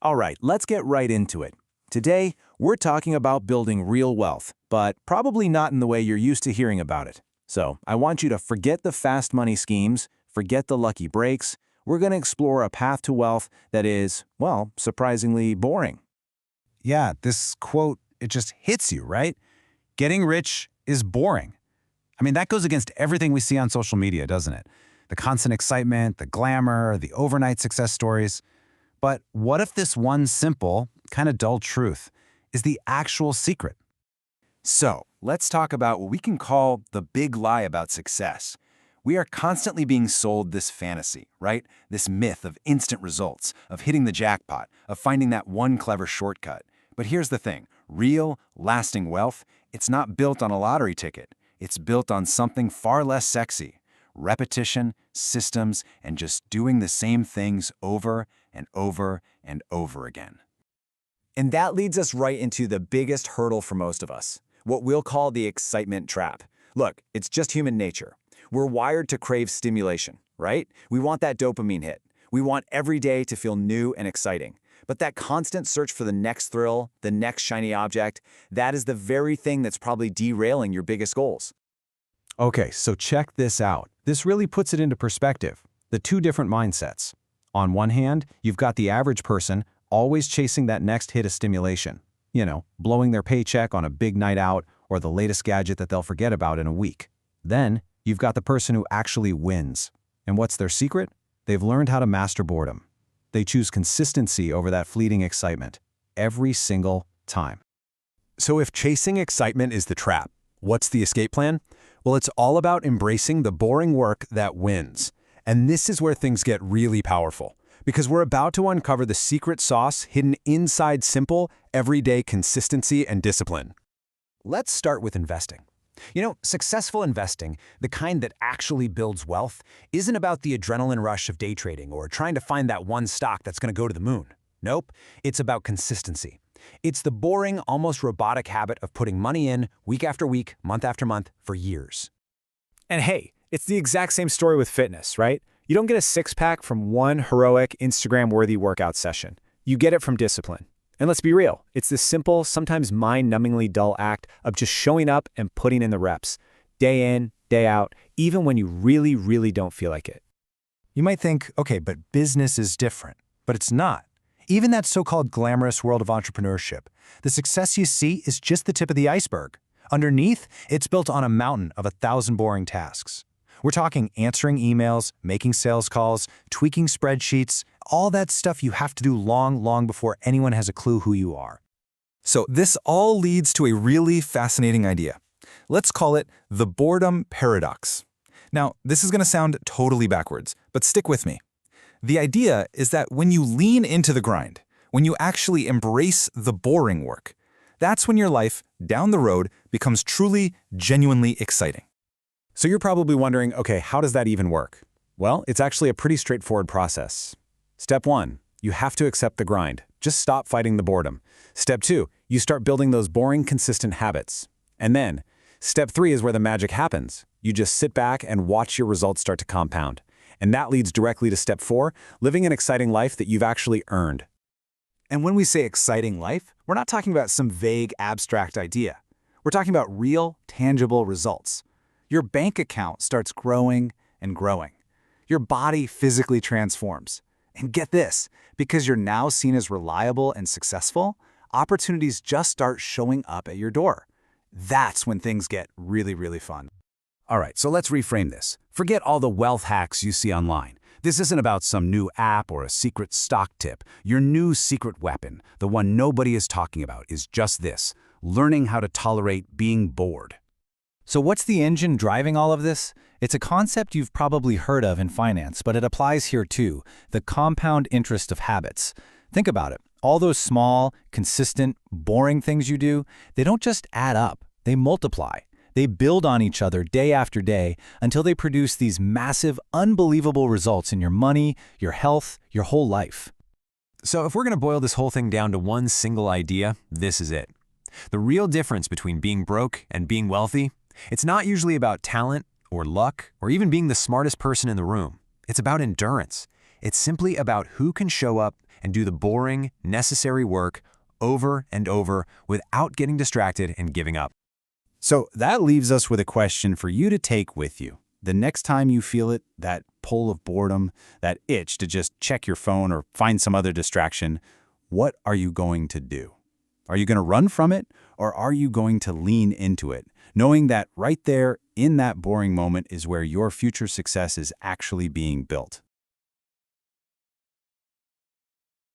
All right, let's get right into it. Today, we're talking about building real wealth, but probably not in the way you're used to hearing about it. So, I want you to forget the fast money schemes, forget the lucky breaks. We're going to explore a path to wealth that is, well, surprisingly boring. Yeah, this quote, it just hits you, right? Getting rich is boring. I mean, that goes against everything we see on social media, doesn't it? The constant excitement, the glamour, the overnight success stories. But what if this one simple, kind of dull truth is the actual secret? So, let's talk about what we can call the big lie about success. We are constantly being sold this fantasy, right? This myth of instant results, of hitting the jackpot, of finding that one clever shortcut. But here's the thing, real, lasting wealth, it's not built on a lottery ticket. It's built on something far less sexy. Repetition, systems, and just doing the same things over and over and over again. And that leads us right into the biggest hurdle for most of us, what we'll call the excitement trap. Look, it's just human nature. We're wired to crave stimulation, right? We want that dopamine hit. We want every day to feel new and exciting. But that constant search for the next thrill, the next shiny object, that is the very thing that's probably derailing your biggest goals. Okay, so check this out. This really puts it into perspective. The two different mindsets. On one hand, you've got the average person always chasing that next hit of stimulation. Blowing their paycheck on a big night out or the latest gadget that they'll forget about in a week. Then, you've got the person who actually wins. And what's their secret? They've learned how to master boredom. They choose consistency over that fleeting excitement, every single time. So if chasing excitement is the trap, what's the escape plan? Well, it's all about embracing the boring work that wins. And this is where things get really powerful, because we're about to uncover the secret sauce hidden inside simple, everyday consistency and discipline. Let's start with investing. Successful investing, the kind that actually builds wealth, isn't about the adrenaline rush of day trading or trying to find that one stock that's going to go to the moon. Nope, it's about consistency. It's the boring, almost robotic habit of putting money in week after week, month after month, for years. And hey, it's the exact same story with fitness, right? You don't get a six-pack from one heroic, Instagram-worthy workout session. You get it from discipline. And let's be real, it's this simple, sometimes mind-numbingly dull act of just showing up and putting in the reps, day in, day out, even when you really, really don't feel like it. You might think, okay, but business is different. But it's not. Even that so-called glamorous world of entrepreneurship, the success you see is just the tip of the iceberg. Underneath, it's built on a mountain of 1,000 boring tasks. We're talking answering emails, making sales calls, tweaking spreadsheets, all that stuff you have to do long before anyone has a clue who you are. So this all leads to a really fascinating idea. Let's call it the boredom paradox. Now, this is going to sound totally backwards, but stick with me. The idea is that when you lean into the grind, when you actually embrace the boring work, that's when your life, down the road, becomes truly, genuinely exciting. So you're probably wondering, okay, how does that even work? Well, it's actually a pretty straightforward process. Step 1, you have to accept the grind. Just stop fighting the boredom. Step 2, you start building those boring, consistent habits. And then, Step 3 is where the magic happens. You just sit back and watch your results start to compound. And that leads directly to Step 4, living an exciting life that you've actually earned. And when we say exciting life, we're not talking about some vague, abstract idea. We're talking about real, tangible results. Your bank account starts growing and growing. Your body physically transforms. And get this, because you're now seen as reliable and successful, opportunities just start showing up at your door. That's when things get really, really fun. All right, so let's reframe this. Forget all the wealth hacks you see online. This isn't about some new app or a secret stock tip. Your new secret weapon, the one nobody is talking about, is just this: learning how to tolerate being bored. So what's the engine driving all of this? It's a concept you've probably heard of in finance, but it applies here too: the compound interest of habits. Think about it. All those small, consistent, boring things you do, they don't just add up, they multiply. They build on each other day after day until they produce these massive, unbelievable results in your money, your health, your whole life. So if we're going to boil this whole thing down to one single idea, this is it. The real difference between being broke and being wealthy, it's not usually about talent or luck or even being the smartest person in the room. It's about endurance. It's simply about who can show up and do the boring, necessary work over and over without getting distracted and giving up. So that leaves us with a question for you to take with you. The next time you feel it, that pull of boredom, that itch to just check your phone or find some other distraction, what are you going to do? Are you going to run from it, or are you going to lean into it, knowing that right there in that boring moment is where your future success is actually being built?